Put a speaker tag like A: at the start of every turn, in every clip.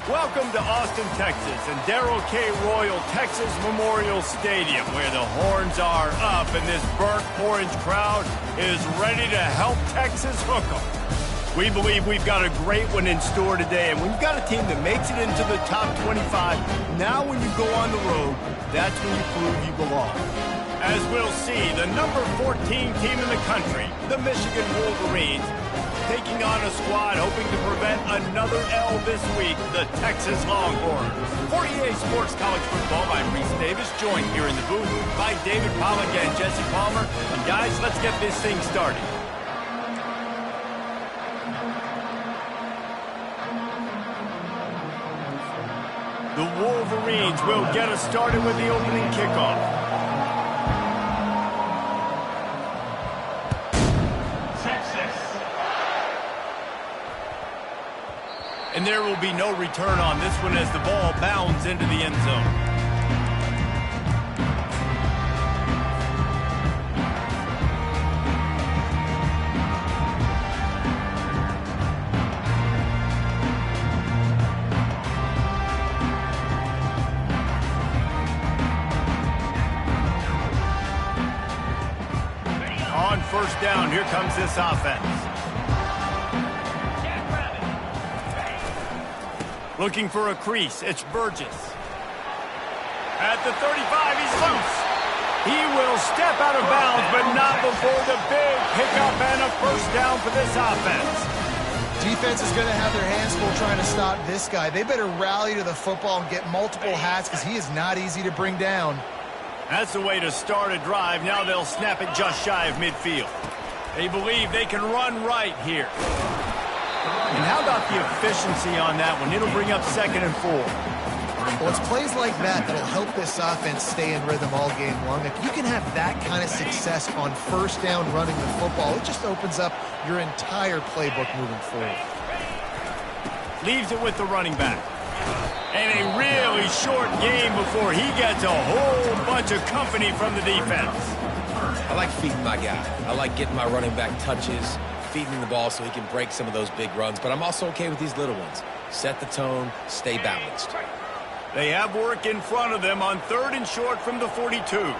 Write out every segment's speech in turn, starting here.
A: Welcome to Austin, Texas, and Darrell K. Royal Texas Memorial Stadium, where the horns are up and this burnt orange crowd is ready to help Texas hook 'em. We believe we've got a great one in store today, and when you've got a team that makes it into the top 25, now when you go on the road, that's when you prove you belong. As we'll see, the number 14 team in the country, the Michigan Wolverines, taking on a squad hoping to prevent another L this week, the Texas Longhorns. For EA Sports College Football, I'm Reese Davis, joined here in the booth by David Pollack and Jesse Palmer. And guys, let's get this thing started. The Wolverines will get us started with the opening kickoff. And there will be no return on this one as the ball bounds into the end zone. On first down, here comes this offense. Looking for a crease, it's Burgess. At the 35, he's loose. He will step out of bounds, but not before the big pickup and a first down for this offense.
B: Defense is going to have their hands full trying to stop this guy. They better rally to the football and get multiple hats because he is not easy to bring down.
A: That's the way to start a drive. Now they'll snap it just shy of midfield. They believe they can run right here. And how about the efficiency on that one? It'll bring up 2nd and 4.
B: Well, it's plays like that that'll help this offense stay in rhythm all game long. If you can have that kind of success on first down running the football, it just opens up your entire playbook moving forward.
A: Leaves it with the running back. And a really short game before he gets a whole bunch of company from the defense.
C: I like feeding my guy. I like getting my running back touches, feeding the ball so he can break some of those big runs, but I'm also okay with these little ones. Set the tone, stay balanced.
A: They have work in front of them on 3rd and short from the 42.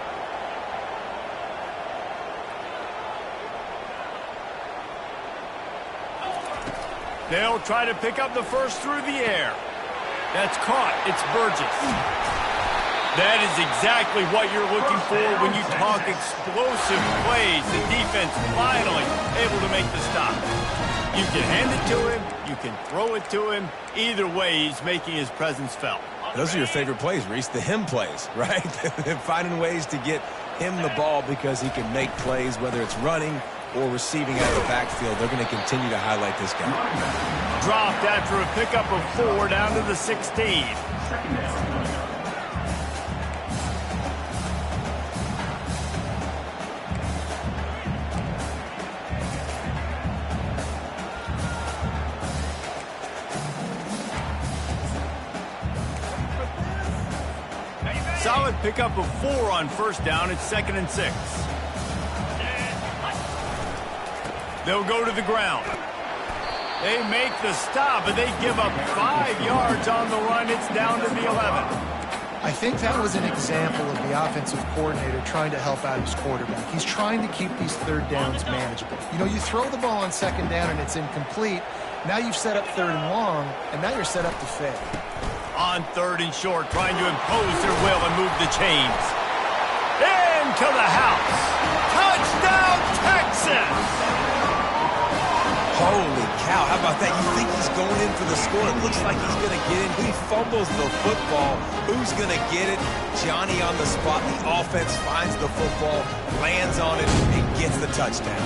A: They'll try to pick up the first through the air. That's caught. It's Burgess. That is exactly what you're looking for when you talk explosive plays. The defense finally able to make the stop. You can hand it to him. You can throw it to him. Either way, he's making his presence felt.
D: Those are your favorite plays, Reese, the him plays, right? Finding ways to get him the ball because he can make plays, whether it's running or receiving out of the backfield. They're going to continue to highlight this guy.
A: Dropped after a pickup of 4 down to the 16. Solid pickup of 4 on first down. It's 2nd and 6. They'll go to the ground. They make the stop, but they give up 5 yards on the run. It's down to the 11.
B: I think that was an example of the offensive coordinator trying to help out his quarterback. He's trying to keep these 3rd downs manageable. You know, you throw the ball on 2nd down and it's incomplete. Now you've set up 3rd and long, and now you're set up to fail.
A: On 3rd and short, trying to impose their will and move the chains. Into the house. Touchdown, Texas!
D: Holy cow, how about that? You think he's going in for the score. It looks like he's going to get in. He fumbles the football. Who's going to get it? Johnny on the spot. The offense finds the football, lands on it, and gets the touchdown.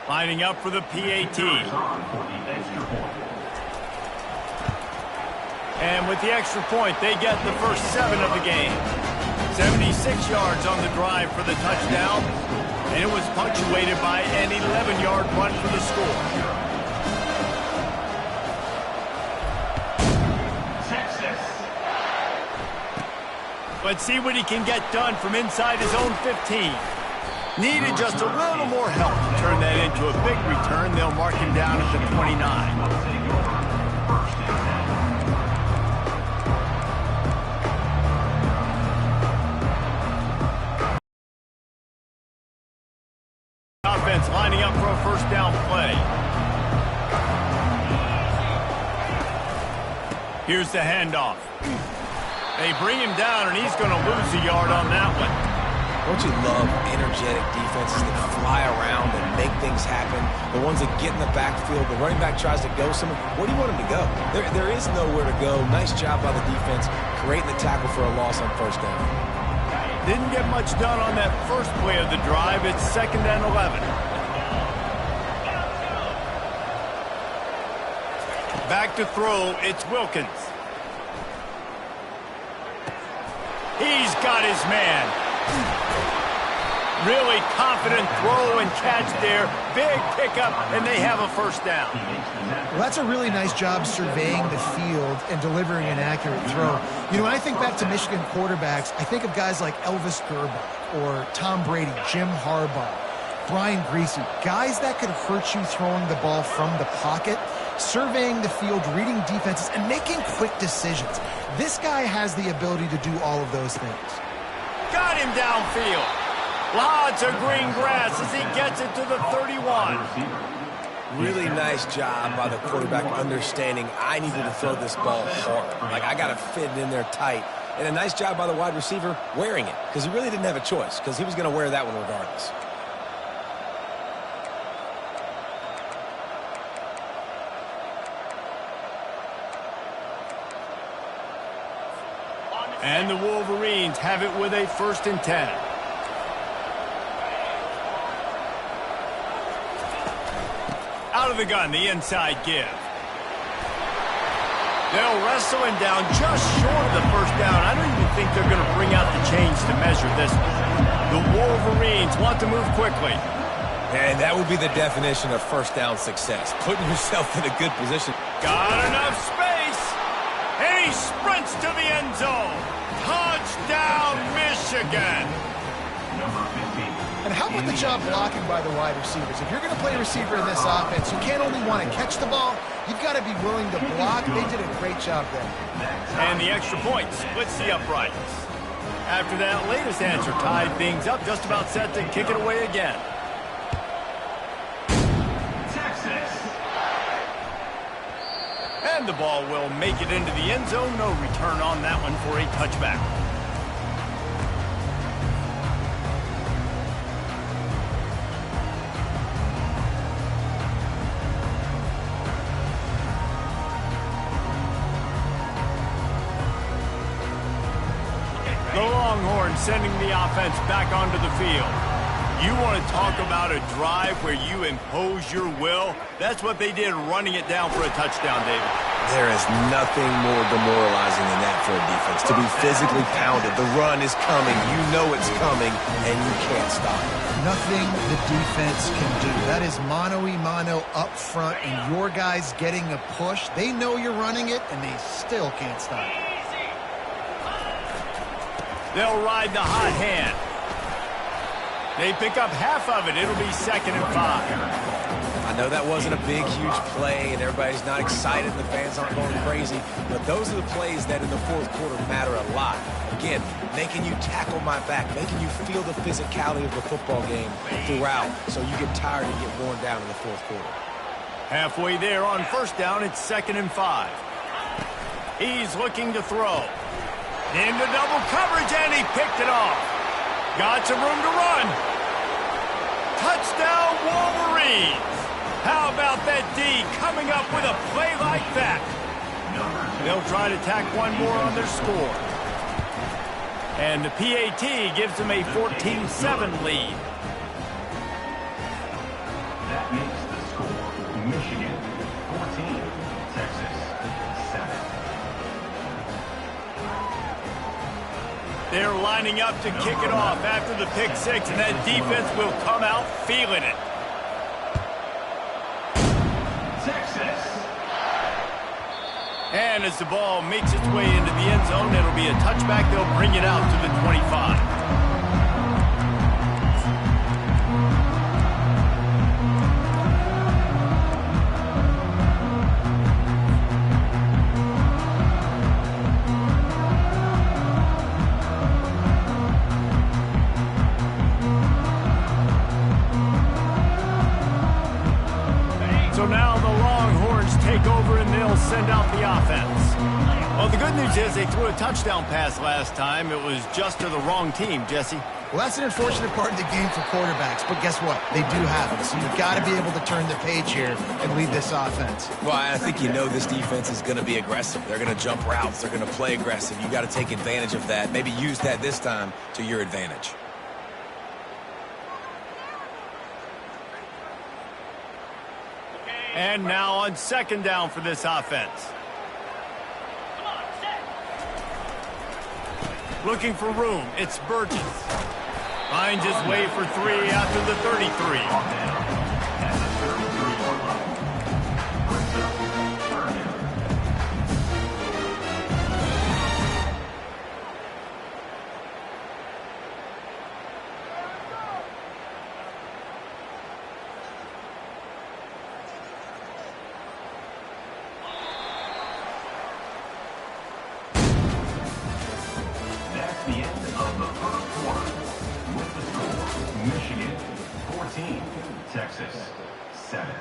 A: Lining up for the PAT. And with the extra point, they get the first 7 of the game. 76 yards on the drive for the touchdown. And it was punctuated by an 11-yard run for the score. Let's see what he can get done from inside his own 15. Needed just a little more help to turn that into a big return. They'll mark him down at the 29. Offense lining up for a first down play. Here's the handoff. They bring him down, and he's going to lose a yard on that one.
C: Don't you love energetic defenses that fly around and make things happen? The ones that get in the backfield, the running back tries to go somewhere. Where do you want him to go? There is nowhere to go. Nice job by the defense, creating the tackle for a loss on first down.
A: Didn't get much done on that first play of the drive. It's 2nd and 11. Back to throw, it's Wilkins. He's got his man. Really confident throw and catch there. Big pickup, and they have a first down.
B: Well, that's a really nice job surveying the field and delivering an accurate throw. You know, when I think back to Michigan quarterbacks, I think of guys like Elvis Gerbach or Tom Brady, Jim Harbaugh, Brian Griese, guys that could hurt you throwing the ball from the pocket, surveying the field, reading defenses, and making quick decisions. This guy has the ability to do all of those things.
A: Got him downfield. Lots of green grass as he gets it to the 31.
C: Really nice job by the quarterback understanding I needed to throw this ball hard. Like, I got to fit it in there tight. And a nice job by the wide receiver wearing it, because he really didn't have a choice, because he was going to wear that one regardless.
A: And the Wolverines have it with a 1st and 10. Out of the gun, the inside give. They'll wrestle him down just short of the first down. I don't even think they're going to bring out the chains to measure this one. The Wolverines want to move quickly.
C: And that would be the definition of first down success. Putting yourself in a good position.
A: Got enough space. And he sprints to the end zone. Touchdown, Michigan.
B: And how about the job blocking by the wide receivers? If you're going to play receiver in this offense, you can't only want to catch the ball, you've got to be willing to block. They did a great job there.
A: And the extra point splits the uprights. After that latest answer tied things up, just about set to kick it away again. Texas. And the ball will make it into the end zone. No return on that one for a touchback. The Longhorns sending the offense back onto the field. You want to talk about a drive where you impose your will? That's what they did, running it down for a touchdown, David.
C: There is nothing more demoralizing than that for a defense. To be physically pounded. The run is coming. You know it's coming, and you can't stop it.
B: Nothing the defense can do. That is mano-a-mano up front, and your guys getting a push. They know you're running it, and they still can't stop it.
A: They'll ride the hot hand. They pick up half of it. It'll be 2nd and 5.
C: I know that wasn't a big, huge play, and everybody's not excited. The fans aren't going crazy. But those are the plays that in the fourth quarter matter a lot. Again, making you tackle my back, making you feel the physicality of the football game throughout, so you get tired and get worn down in the fourth quarter.
A: Halfway there on first down, it's 2nd and 5. He's looking to throw. Into double coverage, and he picked it off. Got some room to run. Touchdown, Wolverines. How about that D coming up with a play like that? They'll try to tack one more on their score. And the PAT gives them a 14-7 lead.
E: That makes the score Michigan 14, Texas 7.
A: They're lining up to kick it off after the pick six, and that defense will come out feeling it.
E: Texas.
A: And as the ball makes its way into the end zone, it'll be a touchback. They'll bring it out to the 25. So now the Longhorns take over and they'll send out the offense. Well, the good news is they threw a touchdown pass last time. It was just to the wrong team, Jesse.
B: Well, that's an unfortunate part of the game for quarterbacks, but guess what? They do have it, so you've got to be able to turn the page here and lead this offense.
C: Well, I think you know this defense is going to be aggressive. They're going to jump routes. They're going to play aggressive. You got to take advantage of that. Maybe use that this time to your advantage.
A: And now on second down for this offense. Looking for room. It's Burgess. Finds his way for 3 after the 33.
E: The end of the first quarter with the score, Michigan 14, Texas 7.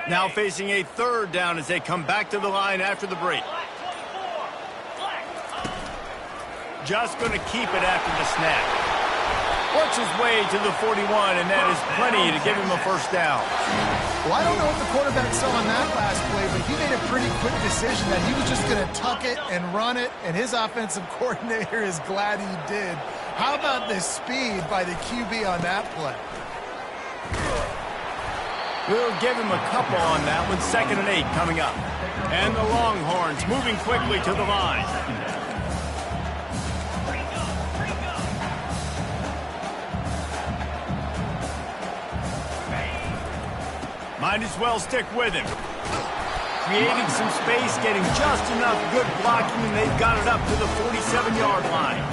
A: Now facing a third down as they come back to the line after the break. Just going to keep it after the snap. Works his way to the 41, and that is plenty to give him a first down.
B: Well, I don't know what the quarterback saw on that last play, but he made a pretty quick decision that he was just going to tuck it and run it, and his offensive coordinator is glad he did. How about the speed by the QB on that play?
A: We'll give him a couple on that one. 2nd and 8 coming up. And the Longhorns moving quickly to the line. Might as well stick with him. Creating some space, getting just enough good blocking, and they've got it up to the 47-yard line.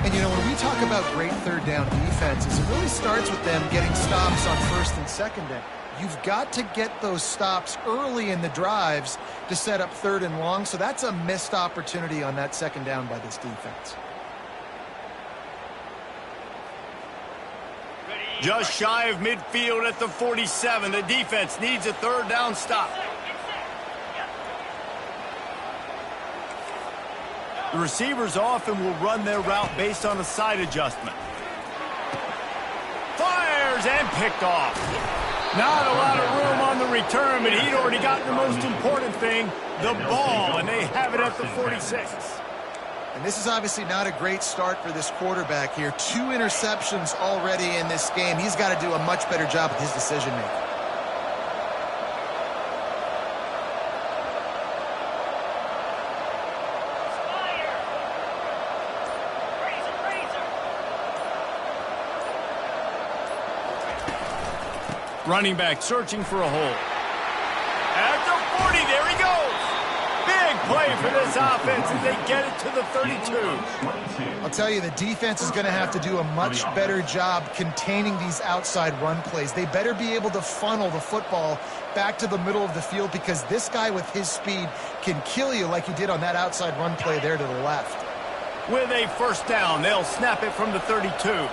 B: And, you know, when we talk about great third down defenses, it really starts with them getting stops on 1st and 2nd down. You've got to get those stops early in the drives to set up 3rd and long, so that's a missed opportunity on that 2nd down by this defense.
A: Just shy of midfield at the 47. The defense needs a 3rd down stop. The receivers often will run their route based on a side adjustment. Fires and picked off. Not a lot of room on the return, but he'd already gotten the most important thing, the ball, and they have it at the 46.
B: And this is obviously not a great start for this quarterback here. 2 interceptions already in this game. He's got to do a much better job with his decision-making.
A: Running back searching for a hole. At the 40, there he goes. Big play for this offense as they get it to the 32.
B: I'll tell you, the defense is going to have to do a much better job containing these outside run plays. They better be able to funnel the football back to the middle of the field, because this guy with his speed can kill you like he did on that outside run play there to the left.
A: With a first down, they'll snap it from the 32.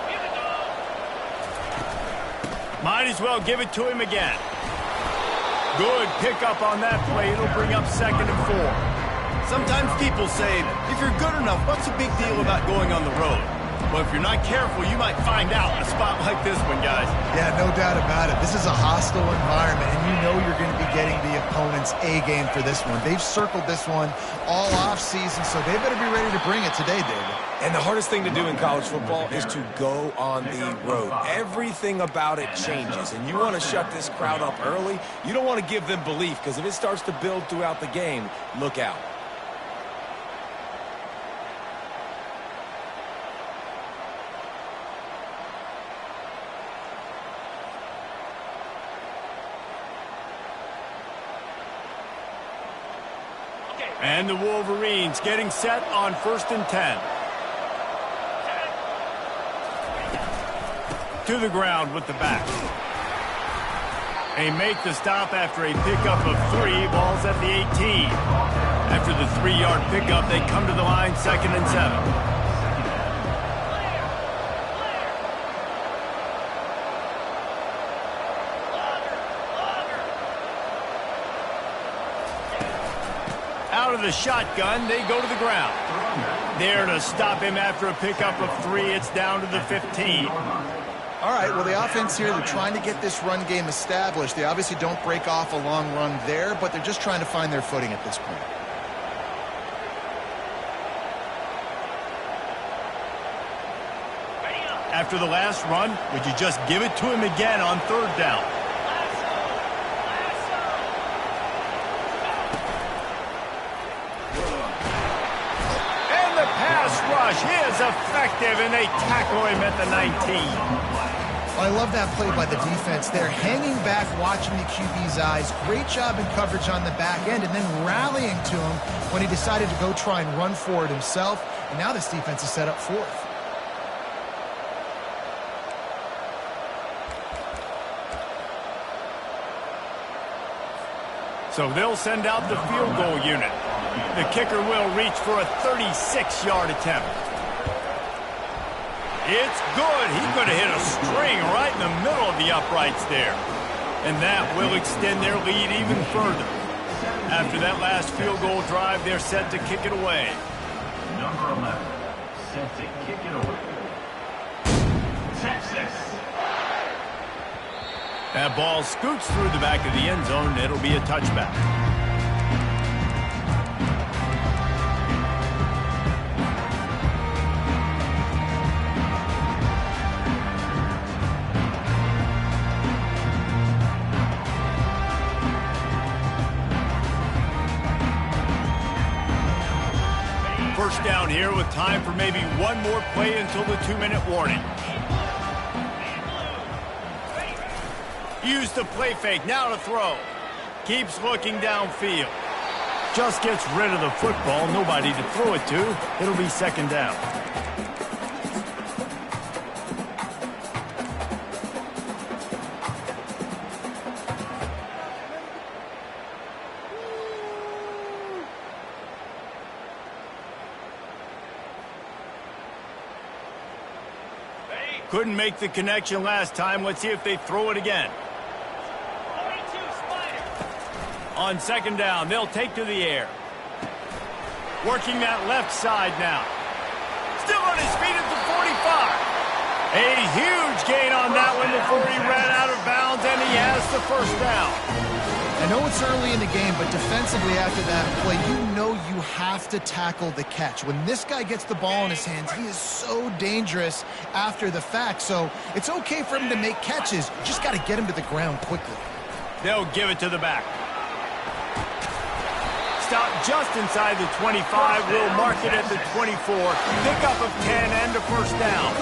A: Might as well give it to him again. Good pickup on that play. It'll bring up 2nd and 4. Sometimes people say, if you're good enough, what's the big deal about going on the road? but if you're not careful, you might find out in a spot like this one, guys.
B: Yeah, no doubt about it. This is a hostile environment, and you know you're going to be getting the opponent's A game for this one. They've circled this one all off-season, so they better be ready to bring it today, David.
C: And the hardest thing to do in college football is to go on the road. Everything about it changes, and you want to shut this crowd up early. You don't want to give them belief, because if it starts to build throughout the game, look out.
A: And the Wolverines getting set on 1st and 10. To the ground with the back. They make the stop after a pickup of 3. Ball's at the 18. After the 3-yard pickup, they come to the line 2nd and 7. Out of the shotgun, they go to the ground. There to stop him after a pickup of 3. It's down to the 15.
B: All right, well, the offense here, they're trying to get this run game established. They obviously don't break off a long run there, but they're just trying to find their footing at this point.
A: After the last run, would you just give it to him again on 3rd down? Rush is effective, and they tackle him at the 19.
B: Well, I love that play by the defense there. Hanging back, watching the QB's eyes. Great job in coverage on the back end, and then rallying to him when he decided to go try and run for it himself. And now this defense is set up 4th.
A: So they'll send out the field goal unit. The kicker will reach for a 36-yard attempt. It's good. He could have hit a string right in the middle of the uprights there. And that will extend their lead even further. After that last field goal drive, they're set to kick it away.
E: Number 11, set to kick it away. Texas.
A: That ball scoots through the back of the end zone. It'll be a touchback. First down here with time for maybe one more play until the 2-minute warning. Use the play fake, now to throw. Keeps looking downfield. Just gets rid of the football, nobody to throw it to. It'll be 2nd down. Couldn't make the connection last time. Let's see if they throw it again. On 2nd down, they'll take to the air. Working that left side now. Still on his feet at the 45. A huge gain on that one before he ran out of bounds, and he has the 1st down.
B: I know it's early in the game, but defensively after that play, you know you have to tackle the catch. When this guy gets the ball in his hands, he is so dangerous after the fact. So it's okay for him to make catches. You just got to get him to the ground quickly.
A: They'll give it to the back. Stop just inside the 25. We'll mark it at the 24. Pickup of 10 and a 1st down.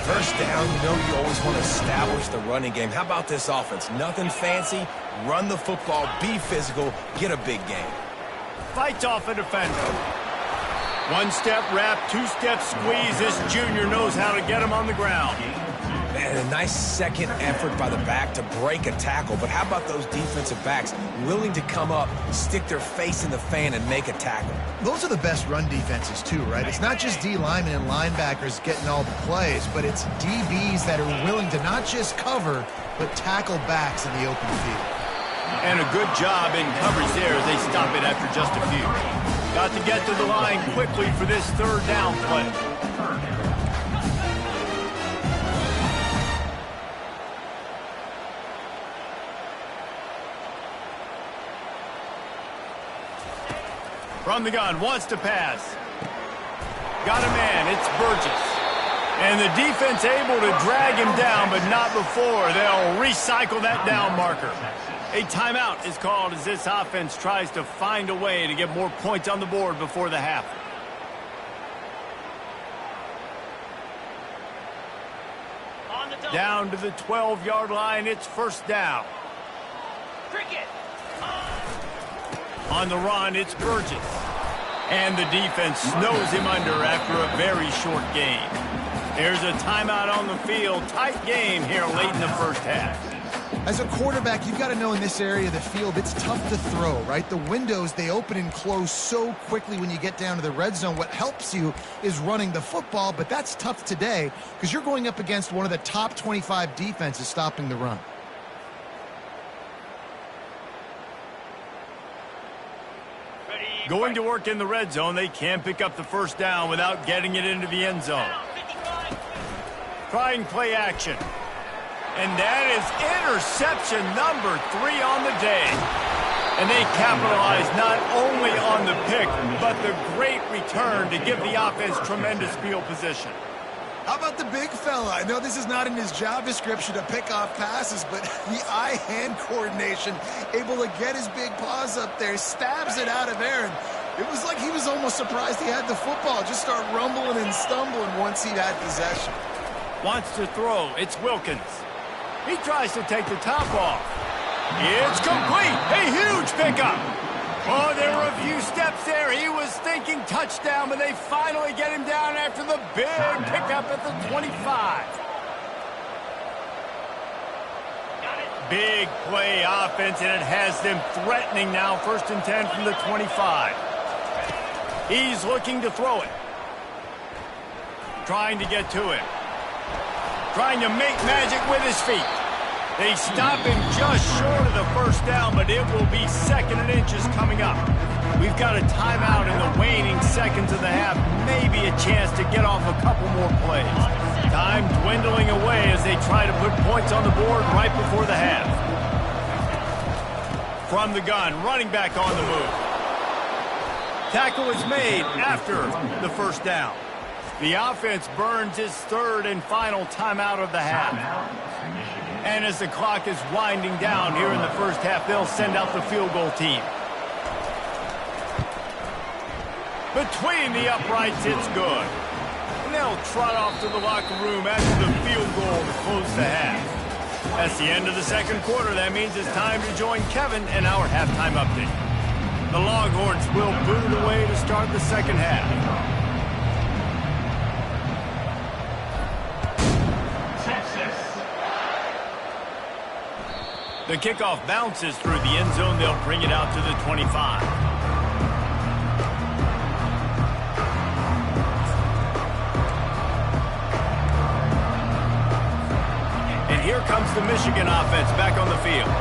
C: 1st down, you know you always want to establish the running game. How about this offense? Nothing fancy. Run the football, be physical, get a big game.
A: Fights off a defender. 1-step wrap, 2-step squeeze. This junior knows how to get him on the ground.
C: And a nice second effort by the back to break a tackle. But how about those defensive backs willing to come up, stick their face in the fan, and make a tackle?
B: Those are the best run defenses, too, right? It's not just D linemen and linebackers getting all the plays, but it's DBs that are willing to not just cover, but tackle backs in the open field.
A: And a good job in coverage there as they stop it after just a few. Got to get to the line quickly for this 3rd down play. From the gun, wants to pass. Got a man, it's Burgess. And the defense able to drag him down, but not before. They'll recycle that down marker. A timeout is called as this offense tries to find a way to get more points on the board before the half. Down to the 12-yard line, it's first down. On the run, it's Burgess. And the defense snows him under after a very short game. There's a timeout on the field. Tight game here late in the first half.
B: As a quarterback, you've got to know in this area of the field, it's tough to throw, right? The windows, they open and close so quickly when you get down to the red zone. What helps you is running the football, but that's tough today because you're going up against one of the top 25 defenses stopping the run.
A: Going to work in the red zone, they can pick up the first down without getting it into the end zone. Trying play action. And that is interception number 3 on the day. And they capitalize not only on the pick, but the great return to give the offense tremendous field position.
B: How about the big fella? I know this is not in his job description to pick off passes, but the eye-hand coordination, able to get his big paws up there, stabs it out of Aaron. It was like he was almost surprised he had the football. Just start rumbling and stumbling once he had possession.
A: Wants to throw. It's Wilkins. He tries to take the top off. It's complete. A huge pickup. Oh, there were a few steps there. He was thinking touchdown, but they finally get him down after the big pickup at the 25. Big play offense, and it has them threatening now. 1st and 10 from the 25. He's looking to throw it. Trying to get to it. Trying to make magic with his feet. They stop him just short of the first down, but it will be 2nd and inches coming up. We've got a timeout in the waning seconds of the half. Maybe a chance to get off a couple more plays. Time dwindling away as they try to put points on the board right before the half. From the gun, running back on the move. Tackle is made after the first down. The offense burns its 3rd and final timeout of the half. And as the clock is winding down here in the first half, they'll send out the field goal team. Between the uprights, it's good. And they'll trot off to the locker room after the field goal to close the half. That's the end of the 2nd quarter. That means it's time to join Kevin and our halftime update. The Longhorns will boot it away to start the 2nd half. The kickoff bounces through the end zone. They'll bring it out to the 25. And here comes the Michigan offense back on the field.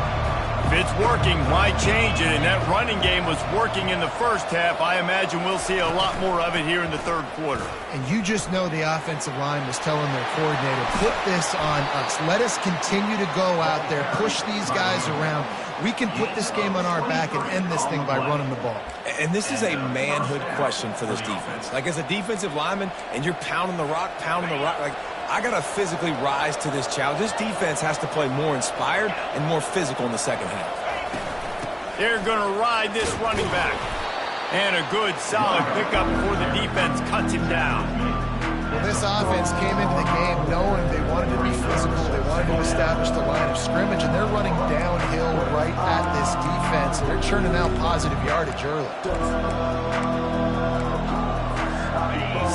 A: If it's working, why change it? And that running game was working in the first half. I imagine we'll see a lot more of it here in the 3rd quarter.
B: And you just know the offensive line was telling their coordinator, put this on us. Let us continue to go out there, push these guys around. We can put this game on our back and end this thing by running the ball.
C: And this is a manhood question for this defense. Like, as a defensive lineman, and you're pounding the rock, like, I got to physically rise to this challenge. This defense has to play more inspired and more physical in the 2nd half.
A: They're going to ride this running back. And a good, solid pickup before the defense cuts him down.
B: Well, this offense came into the game knowing they wanted to be physical. They wanted to establish the line of scrimmage, and they're running downhill right at this defense. They're churning out positive yardage early.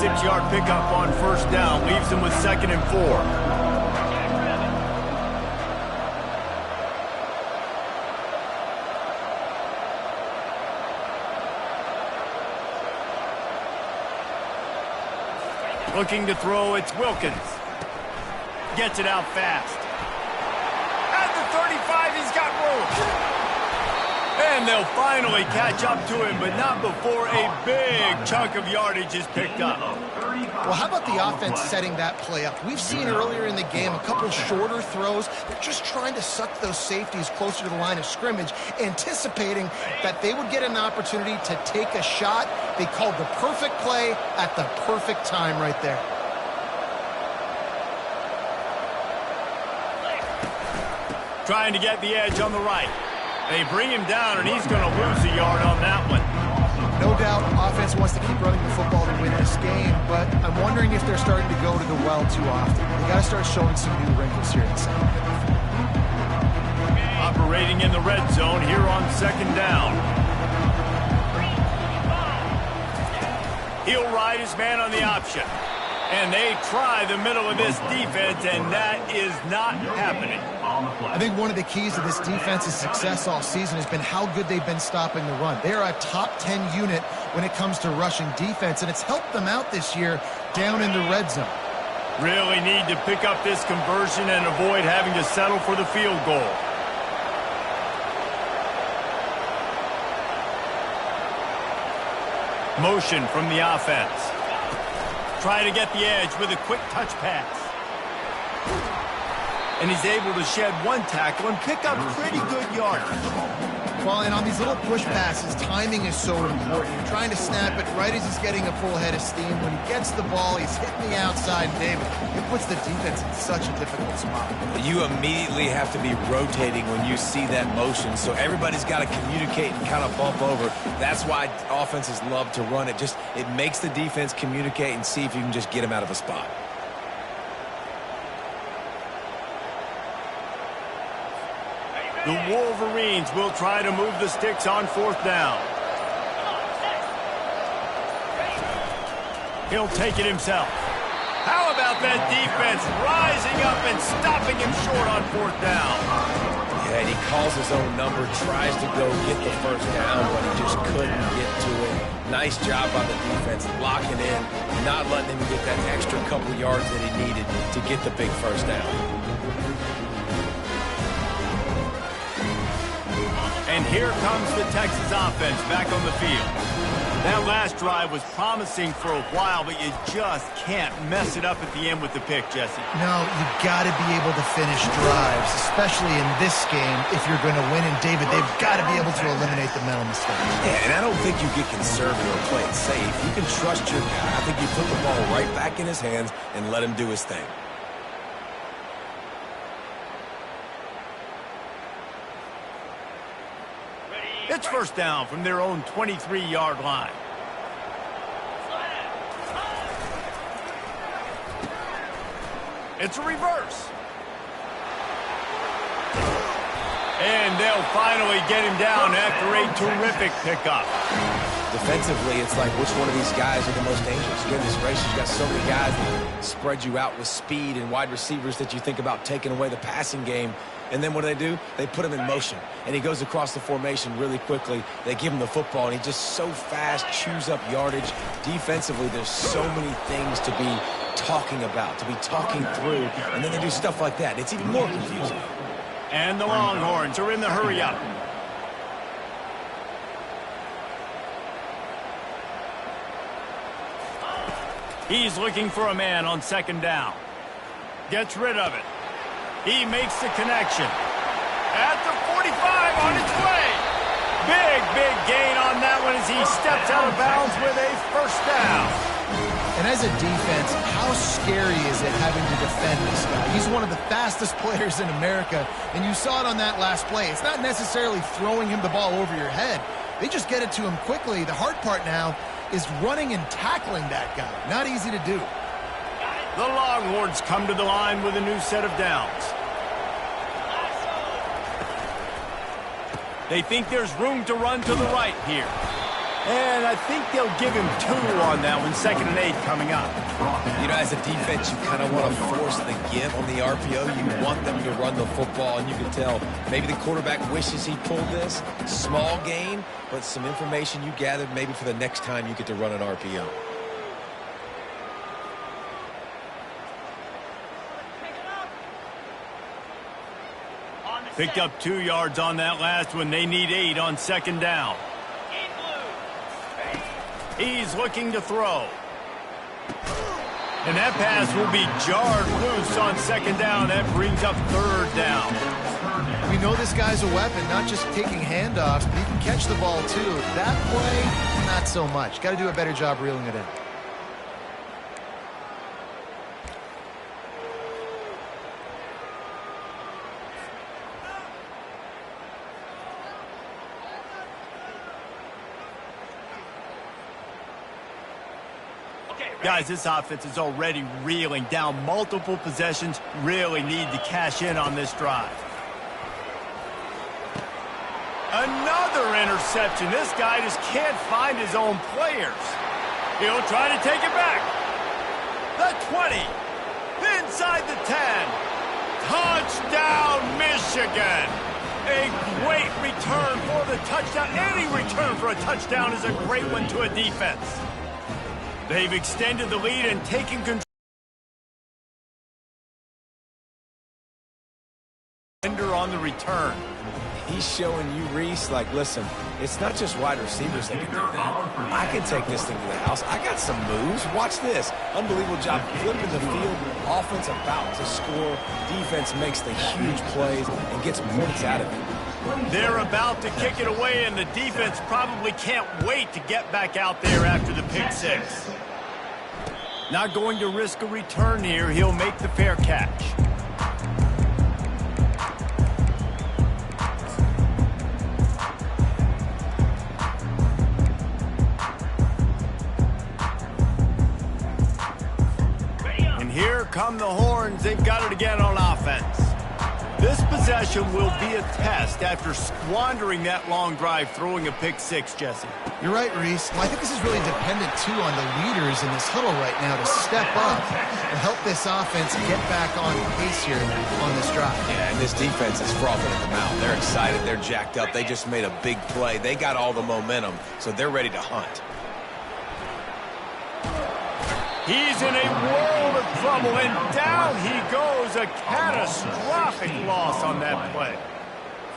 A: 6-yard pickup on 1st down. Leaves them with 2nd and 4. Looking to throw, it's Wilkins. Gets it out fast. At the 35, he's got room. And they'll finally catch up to him, but not before a big chunk of yardage is picked up.
B: Well, how about the offense setting that play up? We've seen earlier in the game a couple shorter throws. They're just trying to suck those safeties closer to the line of scrimmage, anticipating that they would get an opportunity to take a shot. They called the perfect play at the perfect time right there.
A: Trying to get the edge on the right. They bring him down, and he's going to lose a yard on that one.
B: No doubt, offense wants to keep running the football to win this game, but I'm wondering if they're starting to go to the well too often. They got to start showing some new wrinkles here in the second half.
A: Operating in the red zone here on second down. He'll ride his man on the option. And they try the middle of this defense, and that is not happening.
B: I think one of the keys to this defense's success all season has been how good they've been stopping the run. They're a top 10 unit when it comes to rushing defense, and it's helped them out this year down in the red zone.
A: Really need to pick up this conversion and avoid having to settle for the field goal. Motion from the offense. Try to get the edge with a quick touch pass. And he's able to shed one tackle and pick up pretty good yardage.
B: Well, and on these little push passes, timing is so important. You're trying to snap it right as he's getting a full head of steam. When he gets the ball, he's hitting the outside, David. It puts the defense in such a difficult spot.
C: You immediately have to be rotating when you see that motion, so everybody's got to communicate and kind of bump over. That's why offenses love to run it. It makes the defense communicate and see if you can just get him out of a spot.
A: The Wolverines will try to move the sticks on fourth down. He'll take it himself. How about that defense rising up and stopping him short on fourth down?
C: Yeah, and he calls his own number, tries to go get the first down, but he just couldn't get to it. Nice job by the defense, locking in, not letting him get that extra couple yards that he needed to get the big first down.
A: And here comes the Texas offense back on the field. That last drive was promising for a while, but you just can't mess it up at the end with the pick, Jesse.
B: No, you've got to be able to finish drives, especially in this game if you're going to win. And, David, they've got to be able to eliminate the mental mistakes.
C: Yeah, and I don't think you get conservative or play it safe. You can trust your guy. I think you put the ball right back in his hands and let him do his thing.
A: It's first down from their own 23-yard line. It's a reverse. And they'll finally get him down after a terrific pickup.
C: Defensively, it's like which one of these guys are the most dangerous. Again, this race, you've got so many guys that spread you out with speed and wide receivers that you think about taking away the passing game. And then what do? They put him in motion. And he goes across the formation really quickly. They give him the football, and he just so fast chews up yardage. Defensively, there's so many things to be talking about, to be talking through. And then they do stuff like that. It's even more confusing.
A: And the Longhorns are in the hurry-up. He's looking for a man on second down. Gets rid of it. He makes the connection. At the 45 on its way. Big gain on that one as he steps out of bounds with a first down.
B: And as a defense, how scary is it having to defend this guy? He's one of the fastest players in America, and you saw it on that last play. It's not necessarily throwing him the ball over your head. They just get it to him quickly. The hard part now is running and tackling that guy. Not easy to do.
A: The Longhorns come to the line with a new set of downs. They think there's room to run to the right here. And I think they'll give him 2 on that one, 2nd and 8 coming up.
C: You know, as a defense, you kind of want to force the give on the RPO. You want them to run the football, and you can tell maybe the quarterback wishes he pulled this. Small gain, but some information you gathered maybe for the next time you get to run an RPO.
A: Picked up 2 yards on that last one. They need 8 on second down. He's looking to throw. And that pass will be jarred loose on second down. That brings up third down.
B: We know this guy's a weapon, not just taking handoffs, but he can catch the ball too. That play, not so much. Got to do a better job reeling it in.
A: Guys, this offense is already reeling down multiple possessions. Really need to cash in on this drive. Another interception. This guy just can't find his own players. He'll try to take it back. The 20. Inside the 10. Touchdown, Michigan. A great return for the touchdown. Any return for a touchdown is a great one to a defense. They've extended the lead and taken control. On the return.
C: He's showing you, Reese, like, listen, it's not just wide receivers that can do that. I can take this thing to the house. I got some moves. Watch this. Unbelievable job flipping the field. Offense about to score. Defense makes the huge plays and gets points out of it.
A: They're about to kick it away, and the defense probably can't wait to get back out there after the pick six. Not going to risk a return here. He'll make the fair catch. And here come the horns. They've got it again on offense. This possession will be a test after squandering that long drive, throwing a pick six, Jesse.
B: You're right, Reese. Well, I think this is really dependent, too, on the leaders in this huddle right now to step up and help this offense get back on pace here on this drive.
C: Yeah, and this defense is frothing at the mouth. They're excited. They're jacked up. They just made a big play. They got all the momentum, so they're ready to hunt.
A: He's in a world of trouble, and down he goes. A catastrophic loss on that play.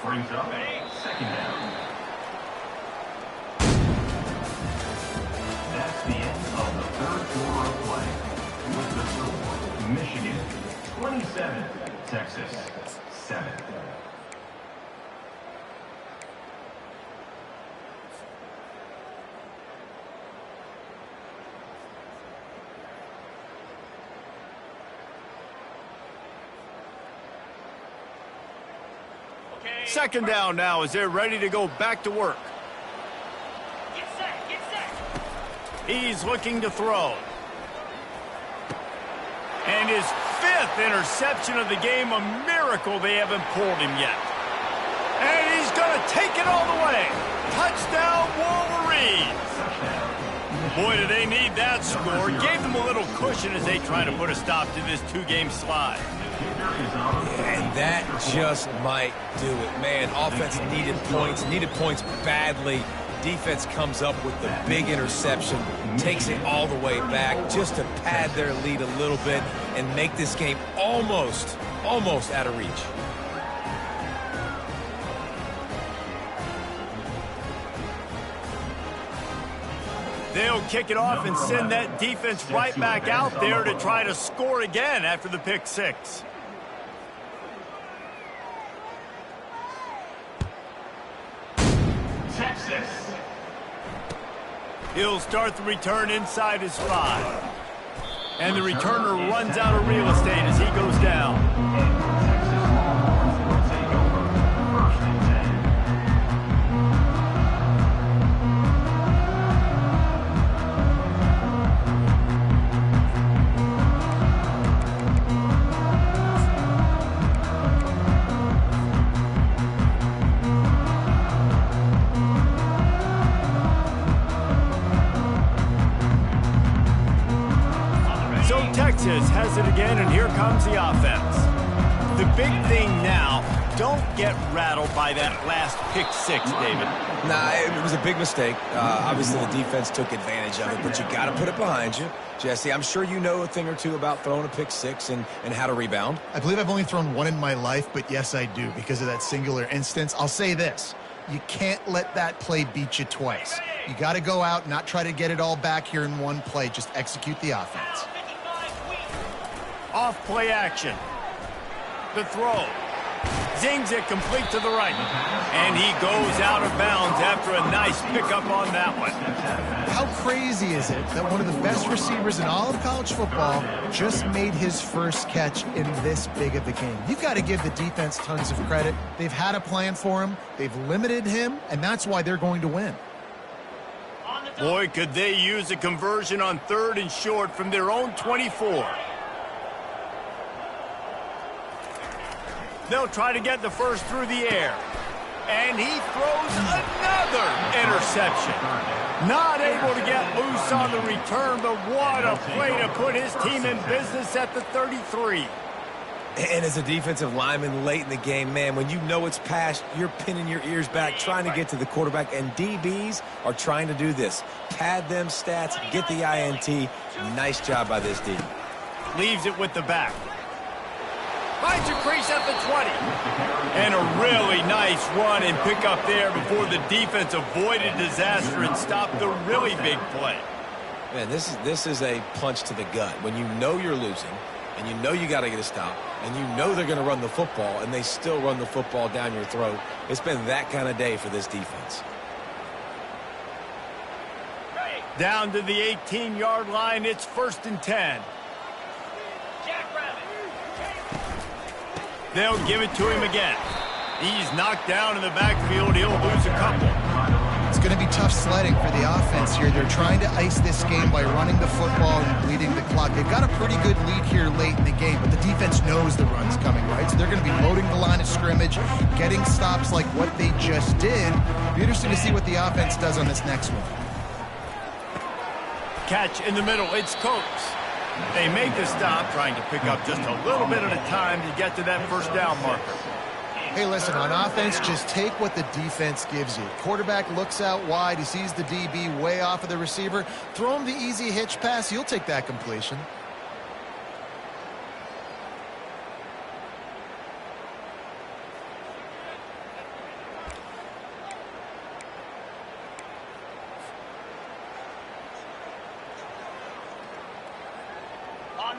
E: Brings up a second down. That's the end of the third quarter of play. With the score, Michigan 27, Texas 7.
A: Second down now as they're ready to go back to work.
F: Get set, get set.
A: He's looking to throw. And his fifth interception of the game, a miracle they haven't pulled him yet. And he's going to take it all the way. Touchdown, Wolverines. Boy, do they need that score. Gave them a little cushion as they try to put a stop to this two-game slide.
C: And that just might do it. Man, offense needed points badly. Defense comes up with the big interception, takes it all the way back just to pad their lead a little bit and make this game almost out of reach.
A: They'll kick it off and send that defense right back out there to try to score again after the pick six.
E: Texas.
A: He'll start the return inside his 5. And the returner runs out of real estate as he goes down. Texas has it again, and here comes the offense. The big thing now, don't get rattled by that last pick six, David.
C: Nah, it was a big mistake. Obviously, the defense took advantage of it, but you got to put it behind you. Jesse, I'm sure you know a thing or two about throwing a pick six and how to rebound.
B: I believe I've only thrown one in my life, but yes, I do because of that singular instance. I'll say this. You can't let that play beat you twice. You got to go out, not try to get it all back here in one play. Just execute the offense.
A: Off play action. The throw. Zings it complete to the right. And he goes out of bounds after a nice pickup on that one.
B: How crazy is it that one of the best receivers in all of college football just made his first catch in this big of a game? You've got to give the defense tons of credit. They've had a plan for him. They've limited him, and that's why they're going to win.
A: Boy, could they use a conversion on 3rd and short from their own 24. They'll try to get the first through the air. And he throws another interception. Not able to get loose on the return, but what a play to put his team in business at the 33.
C: And as a defensive lineman late in the game, man, when you know it's past, you're pinning your ears back, trying to get to the quarterback, and DBs are trying to do this. Pad them stats, get the INT. Nice job by this D.
A: Leaves it with the back. Finds a crease at the 20. And a really nice run and pick up there before the defense avoided disaster and stopped the really big play.
C: Man, this is a punch to the gut. When you know you're losing, and you know you got to get a stop, and you know they're going to run the football, and they still run the football down your throat. It's been that kind of day for this defense.
A: Down to the 18-yard line, it's 1st and 10. They'll give it to him again. He's knocked down in the backfield. He'll lose a couple.
B: It's going to be tough sledding for the offense here. They're trying to ice this game by running the football and bleeding the clock. They've got a pretty good lead here late in the game, but the defense knows the run's coming, right? So they're going to be loading the line of scrimmage, getting stops like what they just did. It'll be interesting to see what the offense does on this next one.
A: Catch in the middle. It's Coates. They make the stop, trying to pick up just a little bit at a time to get to that first down marker.
B: Hey, listen, on offense, just take what the defense gives you. Quarterback looks out wide. He sees the DB way off of the receiver. Throw him the easy hitch pass. You'll take that completion.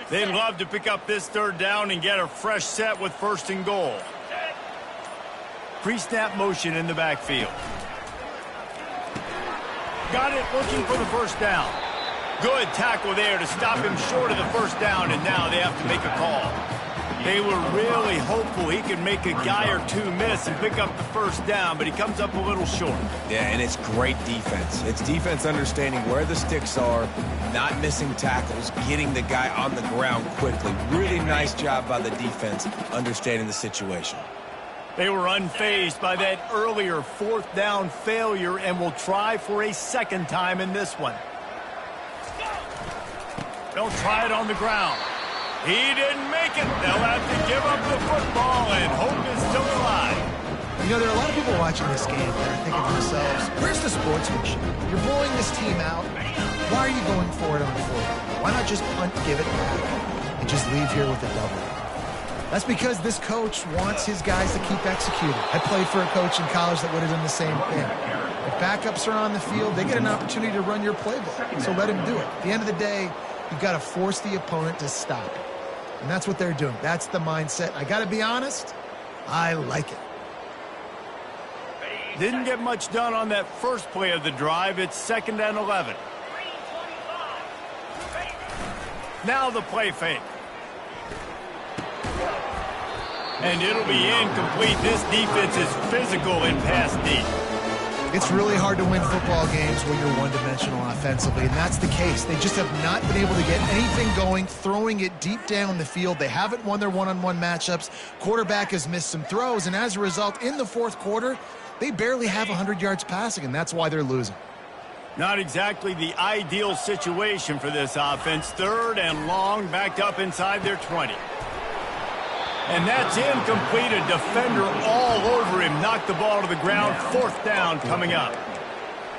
A: They'd love to pick up this 3rd down and get a fresh set with 1st and goal. Pre-snap motion in the backfield. Got it, looking for the 1st down. Good tackle there to stop him short of the 1st down, and now they have to make a call. They were really hopeful he could make a guy or two miss and pick up the 1st down, but he comes up a little short.
C: Yeah, and it's great defense. It's defense understanding where the sticks are, not missing tackles, getting the guy on the ground quickly. Really nice job by the defense understanding the situation.
A: They were unfazed by that earlier 4th down failure and will try for a 2nd time in this one. They'll try it on the ground. He didn't make it. They'll have to give up the football, and hope is still alive.
B: You know, there are a lot of people watching this game that are thinking to themselves, where's the sportsmanship? You're blowing this team out. Why are you going for it on 4th? Why not just punt, give it back, and just leave here with a double? That's because this coach wants his guys to keep executing. I played for a coach in college that would have done the same thing. If backups are on the field, they get an opportunity to run your playbook, so let him do it. At the end of the day, you've got to force the opponent to stop it. And that's what they're doing. That's the mindset. I got to be honest, I like it.
A: Didn't get much done on that first play of the drive. It's 2nd and 11. Now the play fake. And it'll be incomplete. This defense is physical in pass deep.
B: It's really hard to win football games when you're one-dimensional offensively, and that's the case. They just have not been able to get anything going, throwing it deep down the field. They haven't won their one-on-one matchups. Quarterback has missed some throws, and as a result, in the 4th quarter, they barely have 100 yards passing, and that's why they're losing.
A: Not exactly the ideal situation for this offense. 3rd and long, backed up inside their 20. And that's incomplete. A defender all over him. Knocked the ball to the ground. 4th down coming up.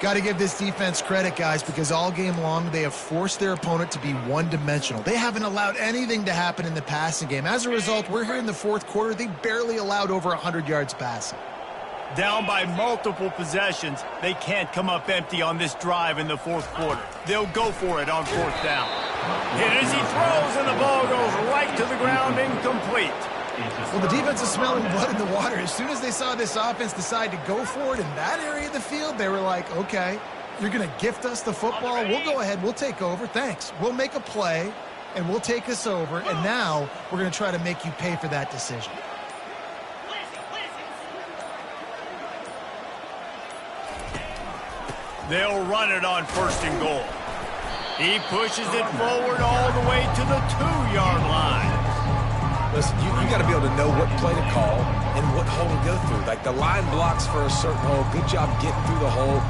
B: Got to give this defense credit, guys, because all game long they have forced their opponent to be one-dimensional. They haven't allowed anything to happen in the passing game. As a result, we're here in the 4th quarter. They barely allowed over 100 yards passing.
A: Down by multiple possessions. They can't come up empty on this drive in the 4th quarter. They'll go for it on 4th down. Hit as he throws, and the ball goes right to the ground, incomplete.
B: Well, the defense is smelling blood in the water. As soon as they saw this offense decide to go for it in that area of the field, they were like, okay, you're going to gift us the football. We'll go ahead. We'll take over. Thanks. We'll make a play, and we'll take this over. And now we're going to try to make you pay for that decision.
A: They'll run it on 1st and goal. He pushes it forward all the way to the 2-yard line.
C: Listen, you got to be able to know what play to call and what hole to go through. Like the line blocks for a certain hole. Good job getting through the hole,